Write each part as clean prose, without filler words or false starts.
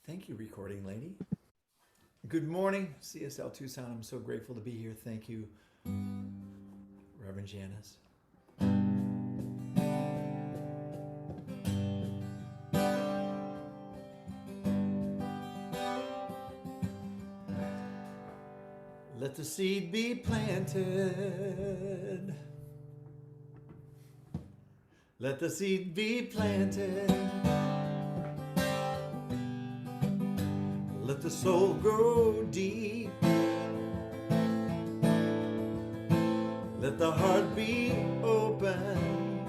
Thank you, recording lady. Good morning, CSL Tucson. I'm so grateful to be here. Thank you, Reverend Janice. Let the seed be planted. Let the seed be planted. Let the soul grow deep. Let the heart be open.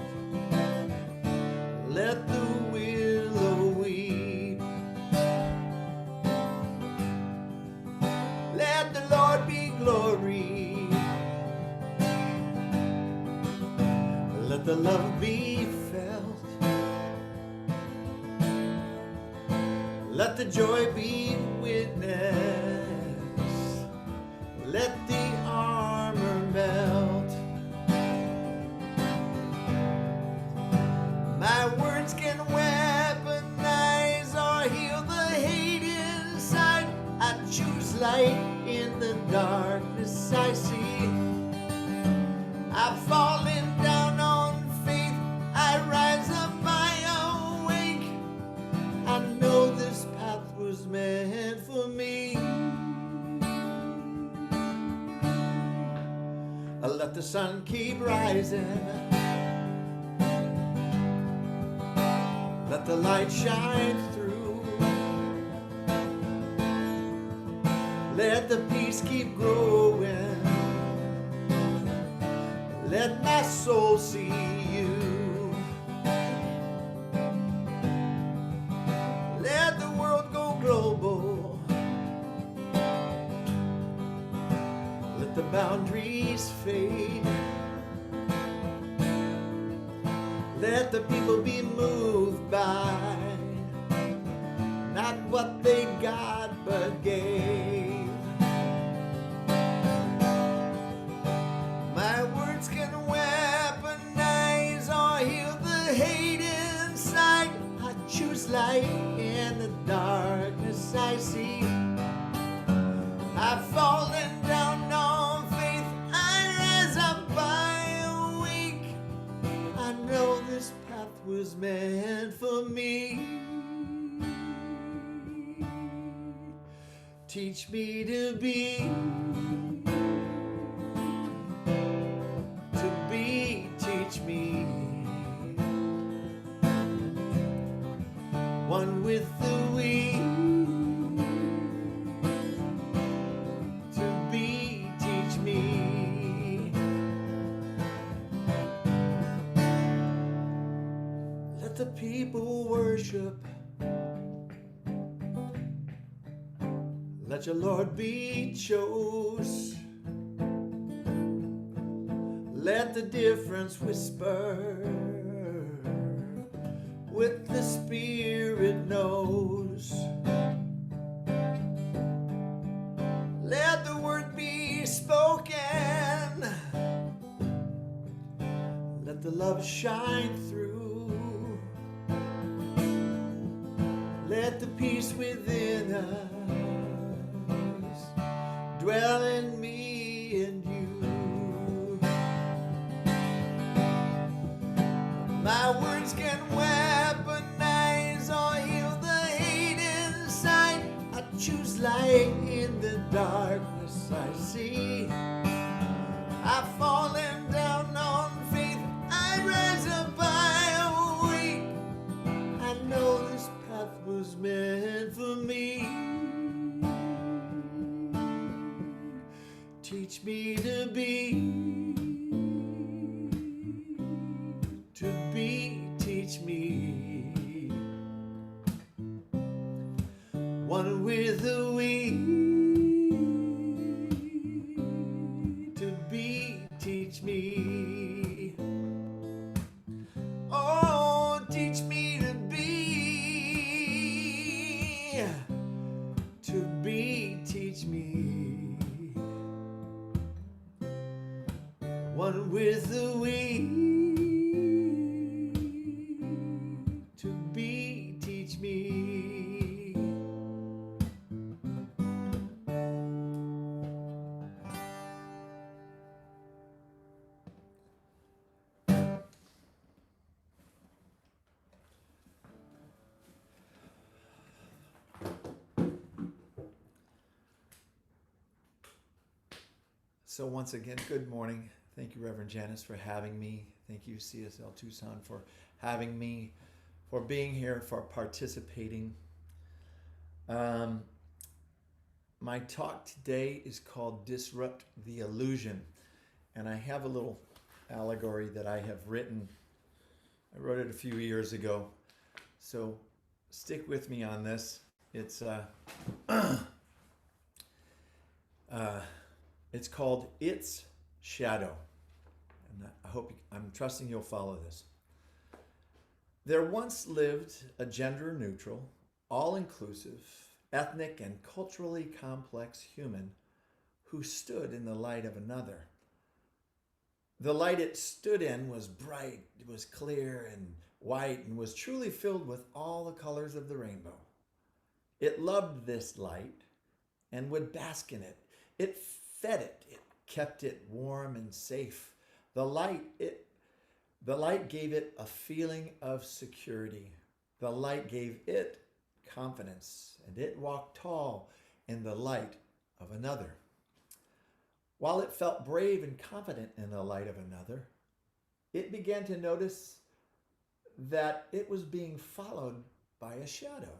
Let the willow weep. Let the Lord be glory. Let the love be felt. Let the joy be witnessed. Let the armor melt. My words can weaponize or heal the hate inside. I choose light in the darkness I see. I've fallen down on faith. I rise up, I awake. I know this path was meant for me. Let the sun keep rising. Let the light shine through. Let the peace keep growing. Let my soul see you. Let the world go global. Let the boundaries fade. Let the people be moved by not what they got but gave. My words can weaponize or heal the hate inside. I choose light in the darkness I see. I've fallen down on faith. I rise up, I awake. I know this path was meant for me. Teach me to be. Teach me. One with the we. To be, teach me. Let the people worship. Let your Lord be chose. Let the difference whisper what the Spirit knows. Let the word be spoken. Let the love shine through. Let the peace within us dwell in me and you. My words can weaponize or heal the hate inside. I choose light in the darkness I see. I've fallen down on faith. I rise up, I awake. I know this path was meant for me. Teach me to be. To be, teach me. One with the we. To be, teach me. Oh, teach me to be. To be, teach me. So once again, good morning. Thank you, Reverend Janice, for having me. Thank you, CSL Tucson, for having me, for being here, for participating. My talk today is called Disrupt the Illusion. And I have a little allegory that I have written. I wrote it a few years ago. So stick with me on this. It's it's called Its Shadow. And I'm trusting you'll follow this. There once lived a gender-neutral, all-inclusive, ethnic and culturally complex human who stood in the light of another. The light it stood in was bright, it was clear and white, and was truly filled with all the colors of the rainbow. It loved this light and would bask in it. It fed it. It kept it warm and safe. The light gave it a feeling of security. The light gave it confidence, and it walked tall in the light of another. While it felt brave and confident in the light of another, it began to notice that it was being followed by a shadow.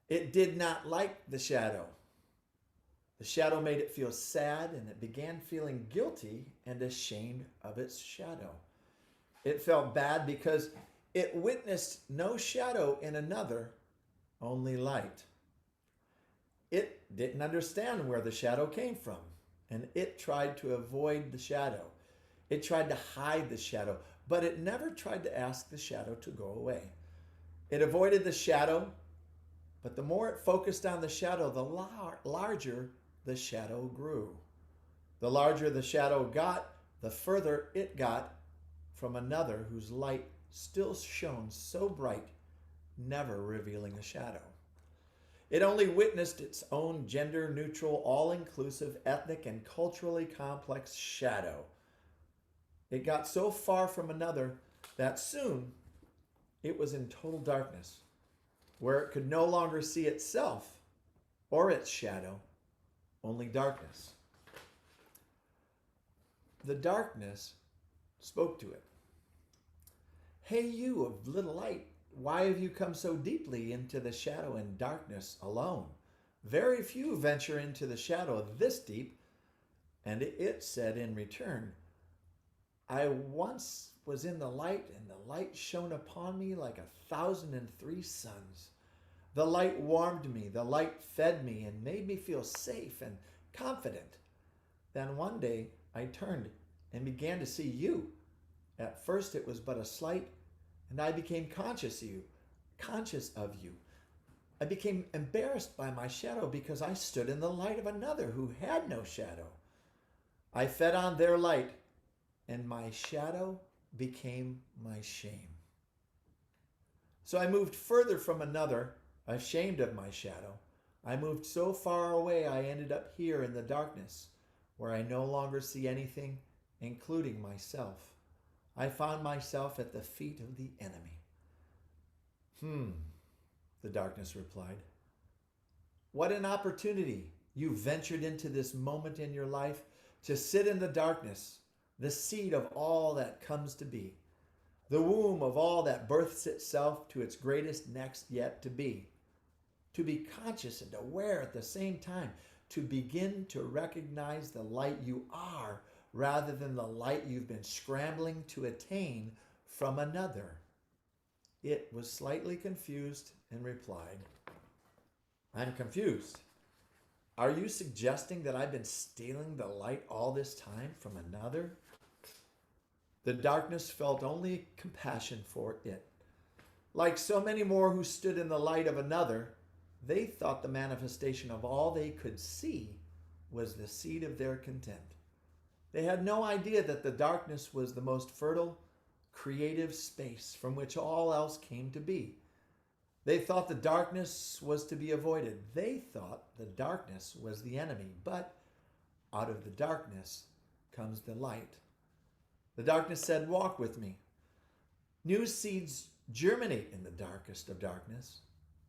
It did not like the shadow. The shadow made it feel sad, and it began feeling guilty and ashamed of its shadow. It felt bad because it witnessed no shadow in another, only light. It didn't understand where the shadow came from, and it tried to avoid the shadow. It tried to hide the shadow, but it never tried to ask the shadow to go away. It avoided the shadow, but the more it focused on the shadow, the larger the shadow grew. The larger the shadow got, the further it got from another whose light still shone so bright, never revealing a shadow. It only witnessed its own gender-neutral, all-inclusive, ethnic, and culturally complex shadow. It got so far from another that soon it was in total darkness, where it could no longer see itself or its shadow, only darkness. The darkness spoke to it. "Hey, you of little light, why have you come so deeply into the shadow and darkness alone? Very few venture into the shadow this deep." And it said in return, "I once was in the light, and the light shone upon me like 1,003 suns. The light warmed me, the light fed me, and made me feel safe and confident. Then one day I turned and began to see you. At first it was but a slight, and I became conscious of you. I became embarrassed by my shadow because I stood in the light of another who had no shadow. I fed on their light, and my shadow became my shame. So I moved further from another, ashamed of my shadow. I moved so far away I ended up here in the darkness, where I no longer see anything, including myself. I found myself at the feet of the enemy." The darkness replied. "What an opportunity. You ventured into this moment in your life to sit in the darkness, the seed of all that comes to be, the womb of all that births itself to its greatest next yet to be conscious and aware at the same time, to begin to recognize the light you are rather than the light you've been scrambling to attain from another." It was slightly confused and replied, "I'm confused. Are you suggesting that I've been stealing the light all this time from another?" The darkness felt only compassion for it. Like so many more who stood in the light of another, they thought the manifestation of all they could see was the seed of their content. They had no idea that the darkness was the most fertile, creative space from which all else came to be. They thought the darkness was to be avoided. They thought the darkness was the enemy. But out of the darkness comes the light. The darkness said, "Walk with me." New seeds germinate in the darkest of darkness.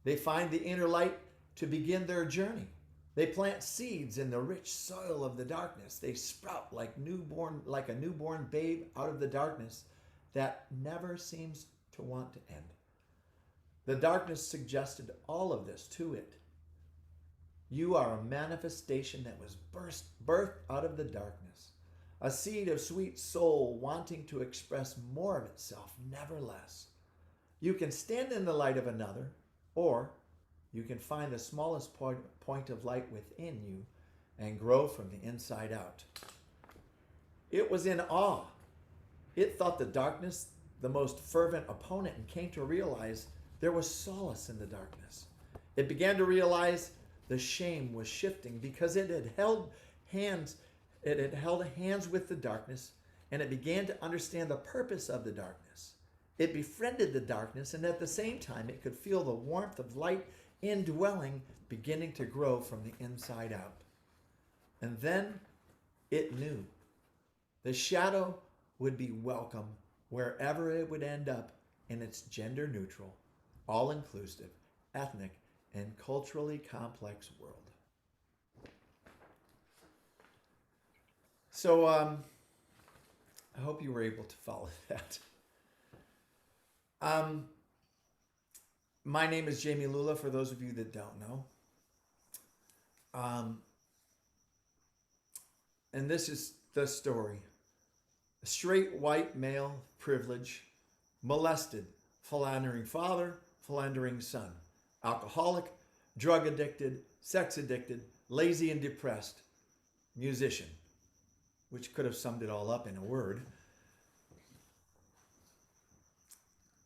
They find the inner light to begin their journey. They plant seeds in the rich soil of the darkness. They sprout like a newborn babe out of the darkness that never seems to want to end. The darkness suggested all of this to it. You are a manifestation that was birthed out of the darkness, a seed of sweet soul wanting to express more of itself, never less. You can stand in the light of another, or you can find the smallest point of light within you and grow from the inside out. It was in awe. It thought the darkness the most fervent opponent and came to realize there was solace in the darkness. It began to realize the shame was shifting because it had held hands with the darkness, and it began to understand the purpose of the darkness. It befriended the darkness, and at the same time it could feel the warmth of light indwelling beginning to grow from the inside out. And then it knew the shadow would be welcome wherever it would end up in its gender neutral, all-inclusive, ethnic, and culturally complex world. So I hope you were able to follow that. My name is Jami Lula, for those of you that don't know. And this is the story. A straight white male, privilege, molested, philandering father, philandering son, alcoholic, drug addicted, sex addicted, lazy and depressed, musician, which could have summed it all up in a word.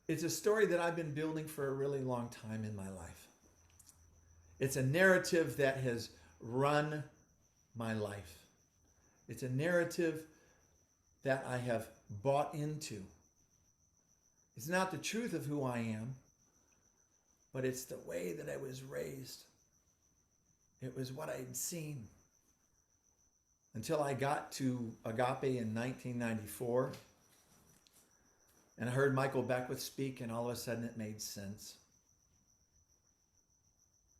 It's a story that I've been building for a really long time in my life. It's a narrative that has run my life. It's a narrative that I have bought into. It's not the truth of who I am, but it's the way that I was raised. It was what I'd seen. Until I got to Agape in 1994, and I heard Michael Beckwith speak, and all of a sudden it made sense.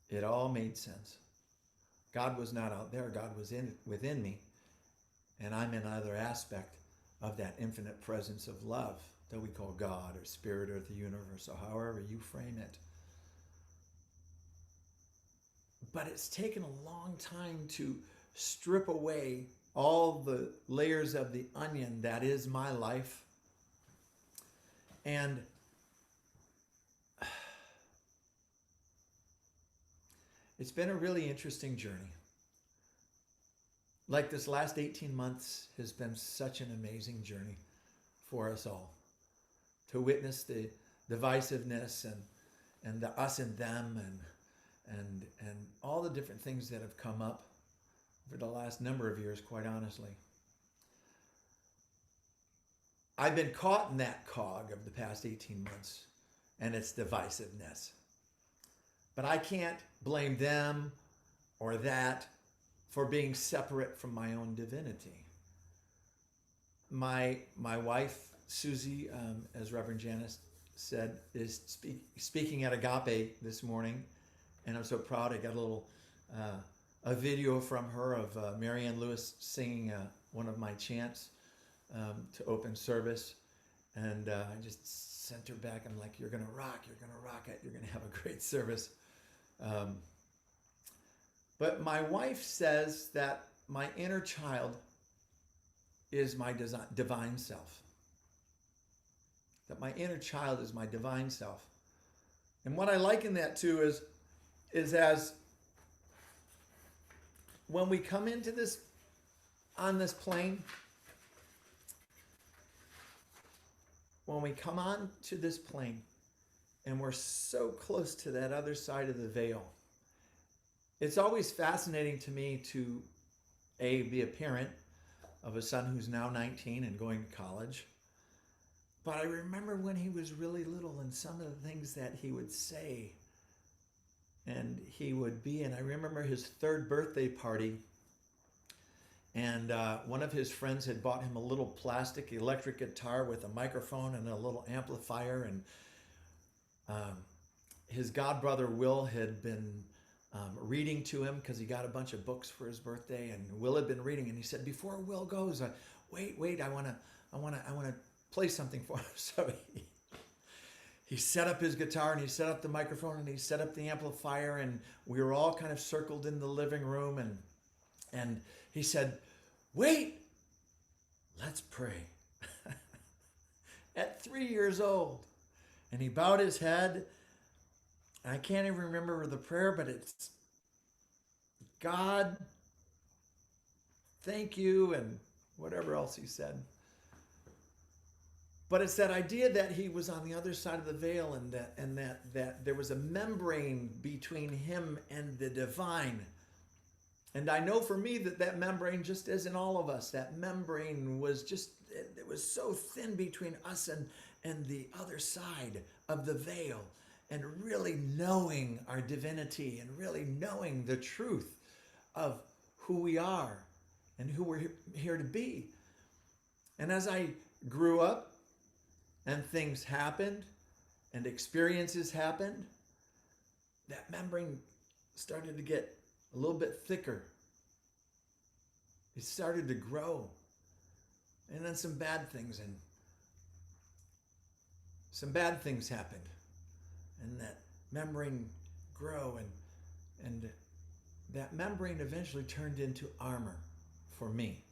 It all made sense. God was not out there. God was within me. And I'm another aspect of that infinite presence of love that we call God or Spirit or the universe or however you frame it. But it's taken a long time to strip away all the layers of the onion that is my life. And it's been a really interesting journey. Like this last 18 months has been such an amazing journey for us all. To witness the divisiveness and the us and them and all the different things that have come up for the last number of years, quite honestly. I've been caught in that cog of the past 18 months and its divisiveness. But I can't blame them or that for being separate from my own divinity. My wife, Susie, as Reverend Janice said, is speaking at Agape this morning, and I'm so proud. I got a video from her of Marianne Lewis singing one of my chants to open service, and I just sent her back. I'm like, you're gonna rock it, you're gonna have a great service. But my wife says that my inner child is my divine self. That my inner child is my divine self. And what I liken that to is as when we come into this, on this plane, when we come on to this plane and we're so close to that other side of the veil, it's always fascinating to me to be a parent of a son who's now 19 and going to college. But I remember when he was really little and some of the things that he would say and he would be. And I remember his 3rd birthday party, and one of his friends had bought him a little plastic electric guitar with a microphone and a little amplifier. And his godbrother Will had been reading to him because he got a bunch of books for his birthday, and Will had been reading, and he said, before Will goes, wait, I want to play something for him. So he set up his guitar, and he set up the microphone, and he set up the amplifier, and we were all kind of circled in the living room, and he said, wait, let's pray. At 3 years old. And he bowed his head. I can't even remember the prayer, but it's, God, thank you, and whatever else he said. But it's that idea that he was on the other side of the veil, and that there was a membrane between him and the divine. And I know for me that membrane just isn't all of us. That membrane was just, it was so thin between us and the other side of the veil. And really knowing our divinity, and really knowing the truth of who we are and who we're here to be. And as I grew up and things happened and experiences happened, that membrane started to get a little bit thicker. It started to grow. And then some bad things happened. And that membrane grew, and that membrane eventually turned into armor for me.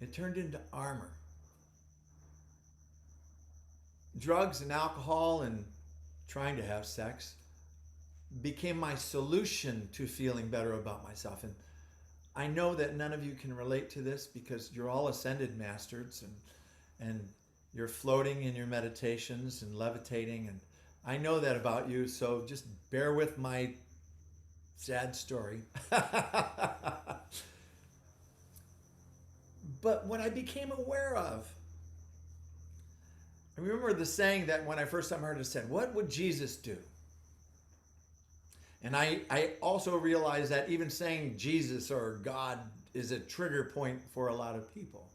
It turned into armor. Drugs and alcohol and trying to have sex became my solution to feeling better about myself. And I know that none of you can relate to this because you're all ascended masters, and you're floating in your meditations and levitating, and I know that about you, so just bear with my sad story. But what I became aware of, I remember the saying that when I first time heard it said, what would Jesus do? And I also realized that even saying Jesus or God is a trigger point for a lot of people.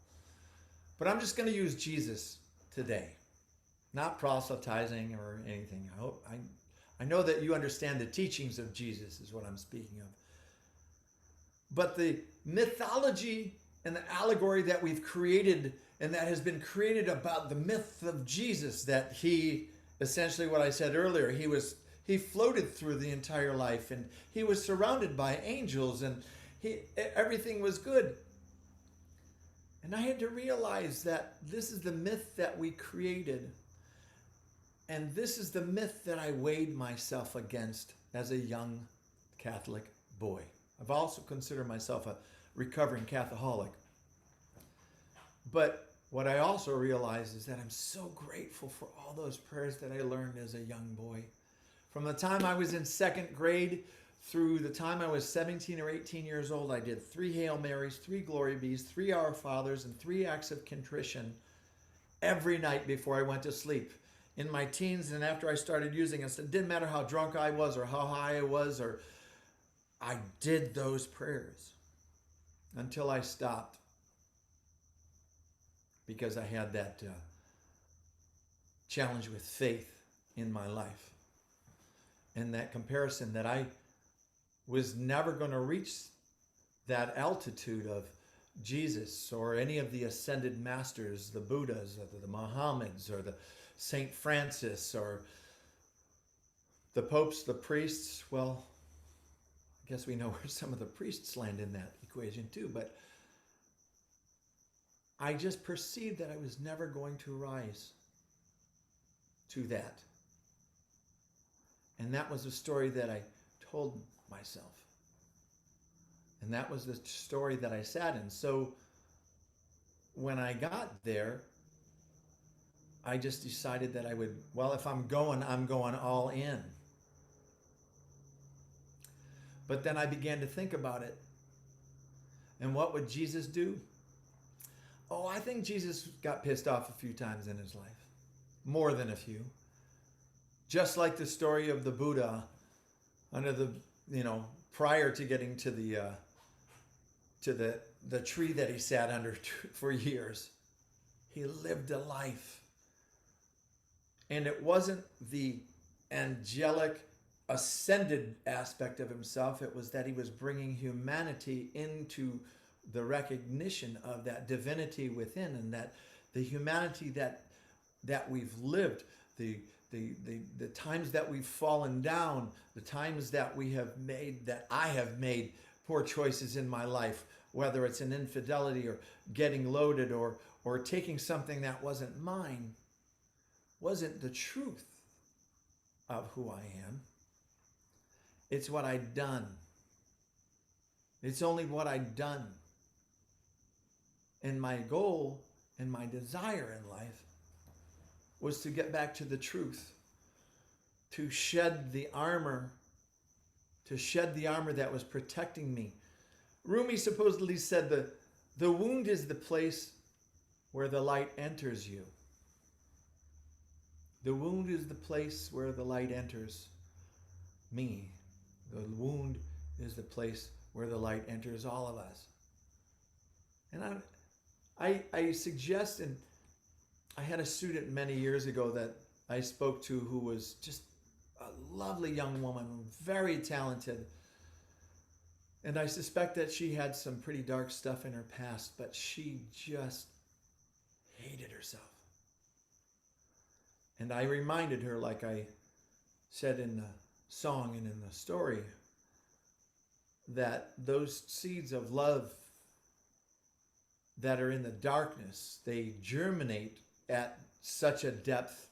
But I'm just going to use Jesus today. Not proselytizing or anything. I know that you understand the teachings of Jesus is what I'm speaking of. But the mythology and the allegory that we've created and that has been created about the myth of Jesus, that he, essentially what I said earlier, he floated through the entire life, and he was surrounded by angels, and everything was good. And I had to realize that this is the myth that we created. And this is the myth that I weighed myself against as a young Catholic boy. I've also considered myself a recovering Catholic. But what I also realized is that I'm so grateful for all those prayers that I learned as a young boy. From the time I was in second grade through the time I was 17 or 18 years old, I did 3 Hail Marys, 3 Glory Bees, 3 Our Fathers, and 3 acts of contrition every night before I went to sleep. In my teens and after I started using it, it didn't matter how drunk I was or how high I was, or I did those prayers until I stopped because I had that challenge with faith in my life. And that comparison that I was never going to reach that altitude of Jesus or any of the ascended masters, the Buddhas, or the Mohammeds, or the Saint Francis, or the popes, the priests. Well, I guess we know where some of the priests land in that equation too, but I just perceived that I was never going to rise to that. And that was the story that I told myself. And that was the story that I sat in. So when I got there, I just decided that I would, well, if I'm going all in. But then I began to think about it. And what would Jesus do? Oh, I think Jesus got pissed off a few times in his life. More than a few. Just like the story of the Buddha under the, prior to getting to the tree that he sat under for years. He lived a life. And it wasn't the angelic ascended aspect of himself. It was that he was bringing humanity into the recognition of that divinity within, and that the humanity that we've lived, the times that we've fallen down, the times that I have made poor choices in my life, whether it's an infidelity or getting loaded or taking something that wasn't mine, wasn't the truth of who I am. It's what I'd done. It's only what I'd done. And my goal and my desire in life was to get back to the truth, to shed the armor that was protecting me. Rumi supposedly said the wound is the place where the light enters you. The wound is the place where the light enters me. The wound is the place where the light enters all of us. And I suggest, and I had a student many years ago that I spoke to who was just a lovely young woman, very talented. And I suspect that she had some pretty dark stuff in her past, but she just hated herself. And I reminded her, like I said in the song and in the story, that those seeds of love that are in the darkness, they germinate at such a depth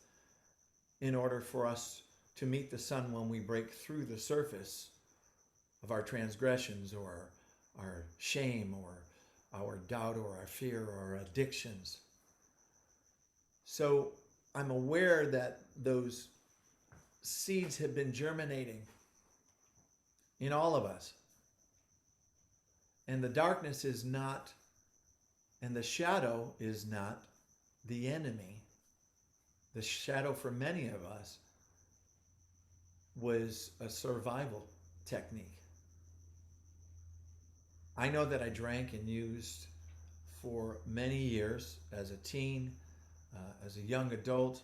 in order for us to meet the sun when we break through the surface of our transgressions or our shame or our doubt or our fear or our addictions. So I'm aware that those seeds have been germinating in all of us. And the darkness is not, and the shadow is not the enemy. The shadow for many of us was a survival technique. I know that I drank and used for many years as a teen, as a young adult,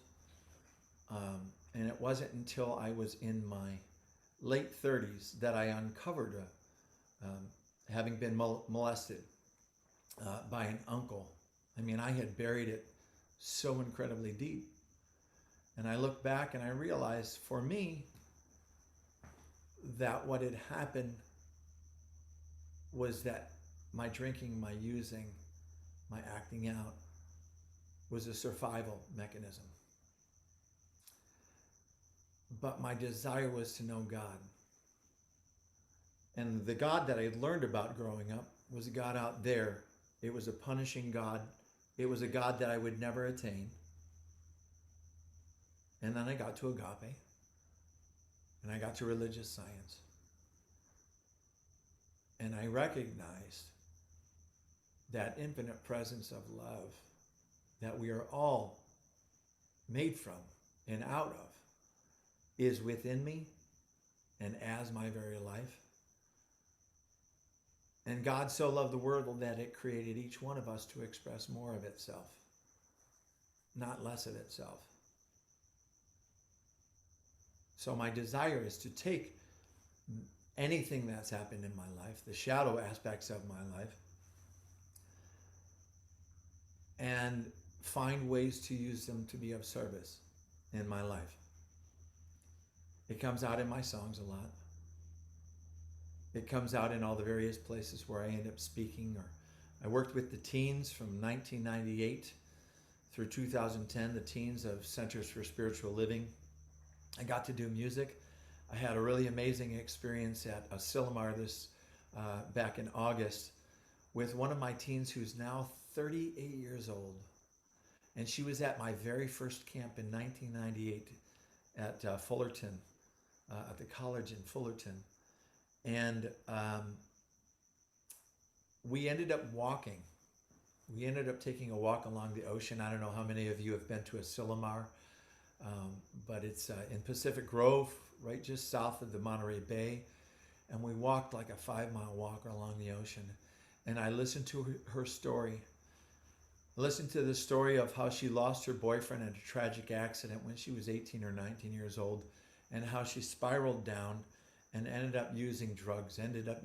and it wasn't until I was in my late 30s that I uncovered having been molested by an uncle. I mean, I had buried it so incredibly deep. And I look back and I realized for me that what had happened was that my drinking, my using, my acting out was a survival mechanism. But my desire was to know God. And the God that I had learned about growing up was a God out there. It was a punishing God. It was a God that I would never attain. And then I got to agape. And I got to religious science. And I recognized that infinite presence of love that we are all made from and out of is within me and as my very life. And God so loved the world that it created each one of us to express more of itself, not less of itself. So my desire is to take anything that's happened in my life, the shadow aspects of my life, and find ways to use them to be of service in my life. It comes out in my songs a lot. It comes out in all the various places where I end up speaking. Or I worked with the teens from 1998 through 2010, the teens of Centers for Spiritual Living. I got to do music. I had a really amazing experience at Asilomar back in August with one of my teens who's now 38 years old. And she was at my very first camp in 1998 at Fullerton, at the college in Fullerton. And we ended up walking. We ended up taking a walk along the ocean. I don't know how many of you have been to Asilomar, but it's in Pacific Grove, right just south of the Monterey Bay. And we walked like a 5-mile walk along the ocean. And I listened to her story. I listened to the story of how she lost her boyfriend in a tragic accident when she was 18 or 19 years old. and how she spiraled down and ended up using drugs, ended up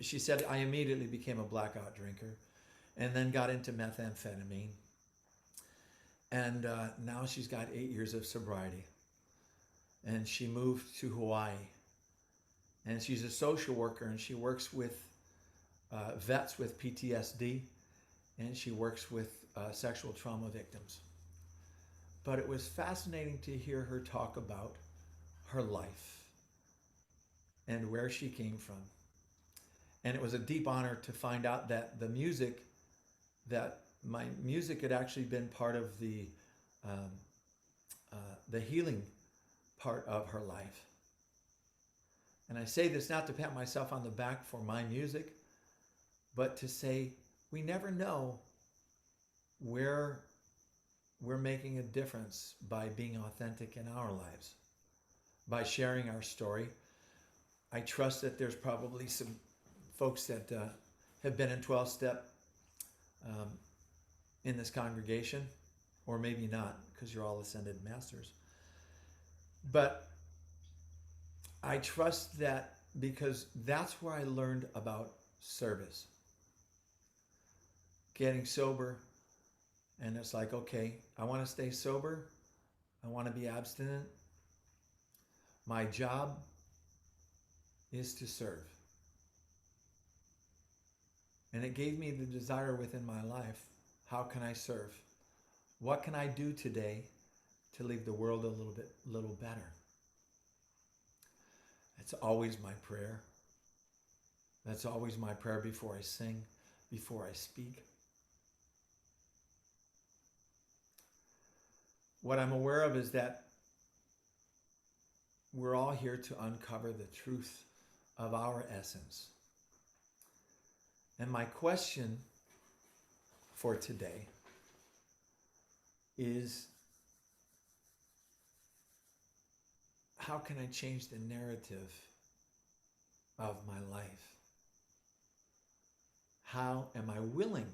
she said, I immediately became a blackout drinker and then got into methamphetamine. And now she's got 8 years of sobriety. And she moved to Hawaii. And she's a social worker, and she works with vets with PTSD, and she works with sexual trauma victims. But it was fascinating to hear her talk about her life and where she came from. And it was a deep honor to find out that my music had actually been part of the healing part of her life. And I say this not to pat myself on the back for my music, but to say we never know where we're making a difference by being authentic in our lives, by sharing our story. I trust that there's probably some folks that have been in 12-step in this congregation, or maybe not, because you're all ascended masters. But I trust that because that's where I learned about service. Getting sober, and it's like, okay, I want to stay sober. I want to be abstinent. My job is to serve. And it gave me the desire within my life. How can I serve? What can I do today to leave the world a little better? That's always my prayer. That's always my prayer before I sing, before I speak. What I'm aware of is that we're all here to uncover the truth of our essence. And my question for today is, how can I change the narrative of my life? How am I willing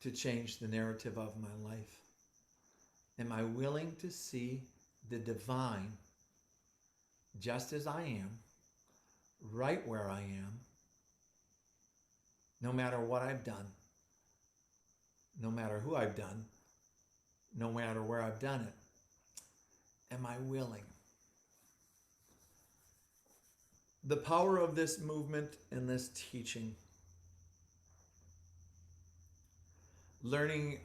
to change the narrative of my life? Am I willing to see the divine just as I am, right where I am, no matter what I've done, no matter who I've done, no matter where I've done it? Am I willing? The power of this movement and this teaching, learning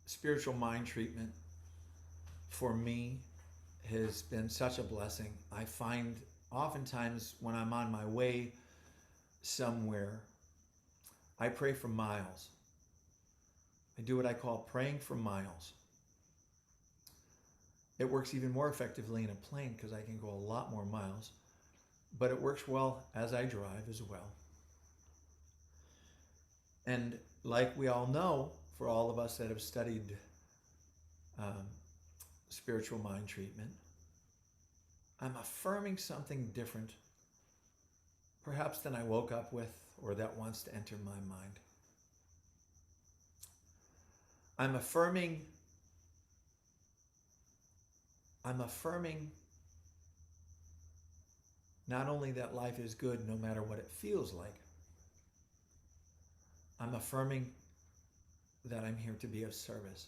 spiritual mind treatment, for me has been such a blessing. I find oftentimes when I'm on my way somewhere, I pray for miles. I do what I call praying for miles. It works even more effectively in a plane because I can go a lot more miles, but it works well as I drive as well. And like we all know, for all of us that have studied spiritual mind treatment, I'm affirming something different, perhaps than I woke up with or that wants to enter my mind. I'm affirming not only that life is good no matter what it feels like, I'm affirming that I'm here to be of service.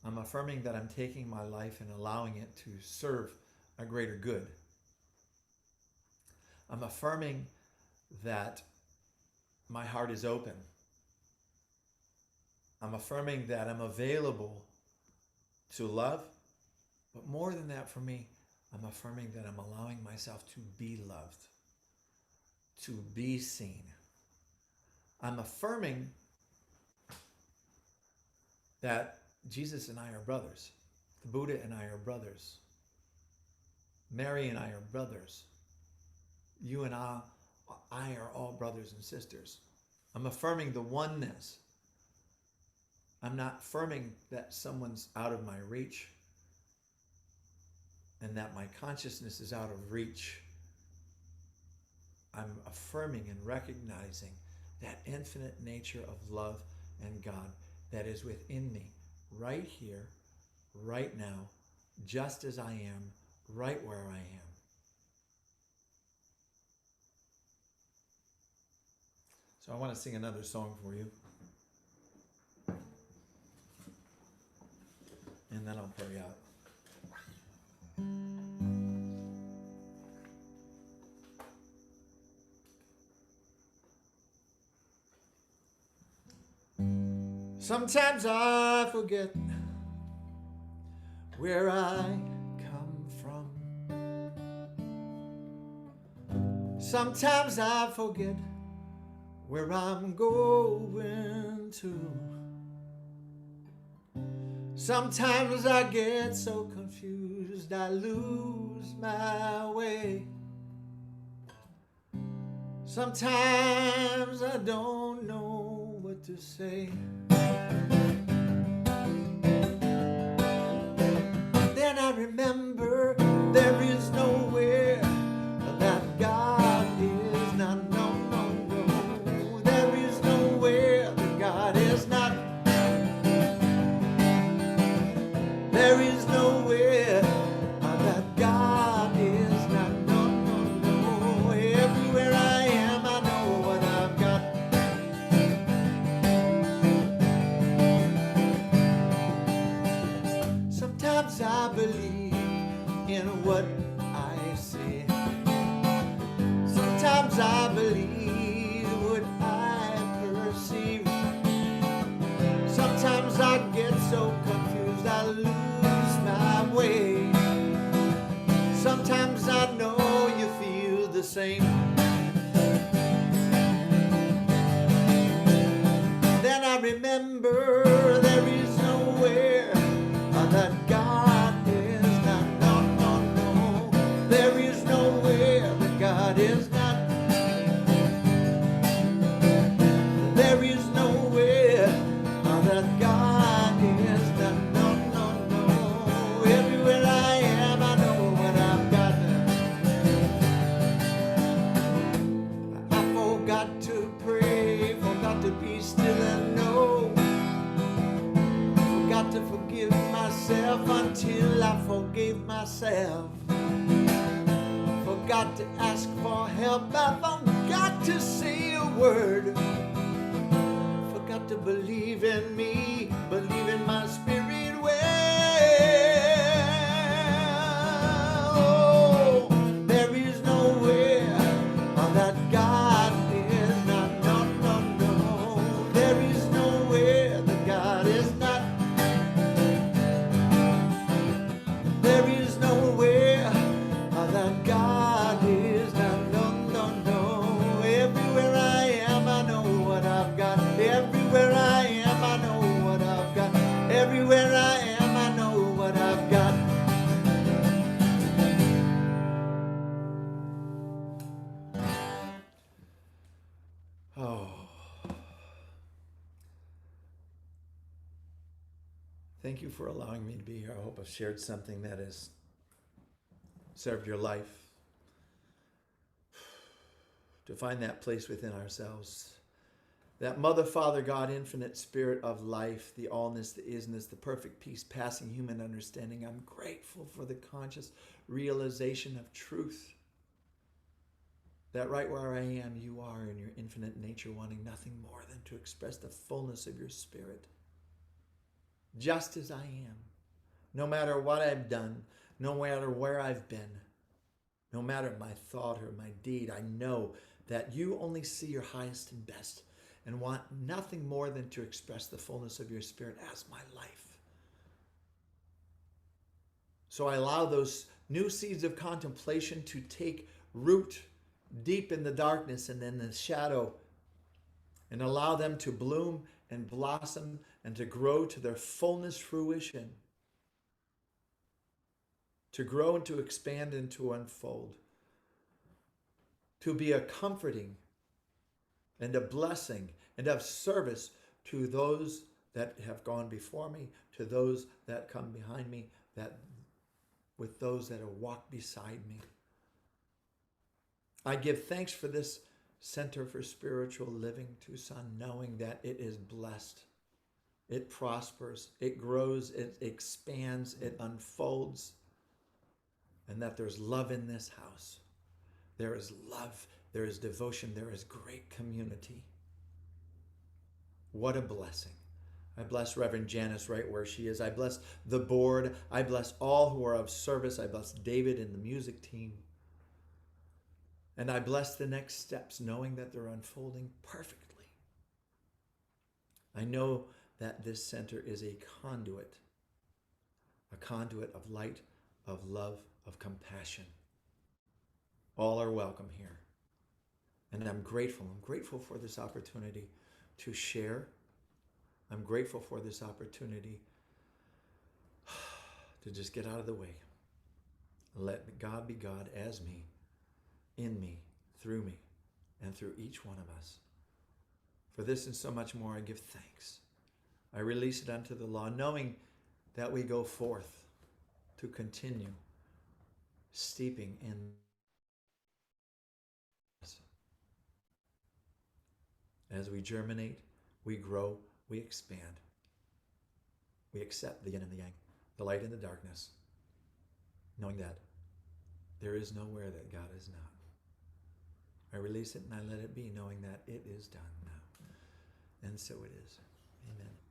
I'm affirming that I'm taking my life and allowing it to serve a greater good. I'm affirming that my heart is open. I'm affirming that I'm available to love, but more than that for me, I'm affirming that I'm allowing myself to be loved, to be seen. I'm affirming that Jesus and I are brothers. The Buddha and I are brothers. Mary and I are brothers. You and I are all brothers and sisters. I'm affirming the oneness. I'm not affirming that someone's out of my reach and that my consciousness is out of reach. I'm affirming and recognizing that infinite nature of love and God that is within me, right here, right now, just as I am, right where I am. So I want to sing another song for you. And then I'll pray out. Sometimes I forget where I come from. Sometimes I forget where I'm going to. Sometimes I get so confused I lose my way. Sometimes I don't know what to say. Then I remember there is nowhere that God is not. No, no, no. There is nowhere that God is not. There is nowhere that God is not. No, no, no. Everywhere I am, I know what I've got. Sometimes I believe in what I see. Sometimes I believe what I perceive. Sometimes I get so confused I lose my way. Sometimes I know you feel the same. Then I remember there is nowhere that God is not. No, no, no. There is nowhere that God is not. There is nowhere that God is not. No, no, no. Everywhere I am, I know what I've got. I forgot to pray, forgot to be still and know. Forgot to forgive myself until I forgave myself. Forgot to ask for help, I forgot to say a word. Forgot to believe in me, believe in my spirit well. Oh, there is nowhere that God is not. No, no, no. There is nowhere that God is not. There is nowhere that God is not. No, no, no. Everywhere I am, I know what I've got. Everywhere I am, I know what I've got. Everywhere I am, I know what I've got. Oh. Thank you for allowing me to be here. I hope I've shared something that has served your life. To find that place within ourselves. That Mother, Father, God, infinite spirit of life, the allness, the isness, the perfect peace, passing human understanding. I'm grateful for the conscious realization of truth. That right where I am, you are in your infinite nature, wanting nothing more than to express the fullness of your spirit. Just as I am. No matter what I've done, no matter where I've been, no matter my thought or my deed, I know that you only see your highest and best and want nothing more than to express the fullness of your spirit as my life. So I allow those new seeds of contemplation to take root deep in the darkness and in the shadow, and allow them to bloom and blossom and to grow to their fullness fruition, to grow and to expand and to unfold, to be a comforting and a blessing and of service to those that have gone before me, to those that come behind me, that with those that have walked beside me. I give thanks for this Center for Spiritual Living, Tucson, knowing that it is blessed it prospers, it grows, it expands, it unfolds, and that there's love in this house. There is love, there is devotion, there is great community. What a blessing. I bless Reverend Janice right where she is. I bless the board. I bless all who are of service. I bless David and the music team. And I bless the next steps, knowing that they're unfolding perfectly. I know that this center is a conduit of light, of love, of compassion. All are welcome here. And I'm grateful. I'm grateful for this opportunity to share. I'm grateful for this opportunity to just get out of the way. Let God be God as me, in me, through me, and through each one of us. For this and so much more, I give thanks. I release it unto the law, knowing that we go forth to continue steeping in as we germinate, we grow, we expand. We accept the yin and the yang, the light and the darkness, knowing that there is nowhere that God is not. I release it and I let it be, knowing that it is done now. And so it is. Amen.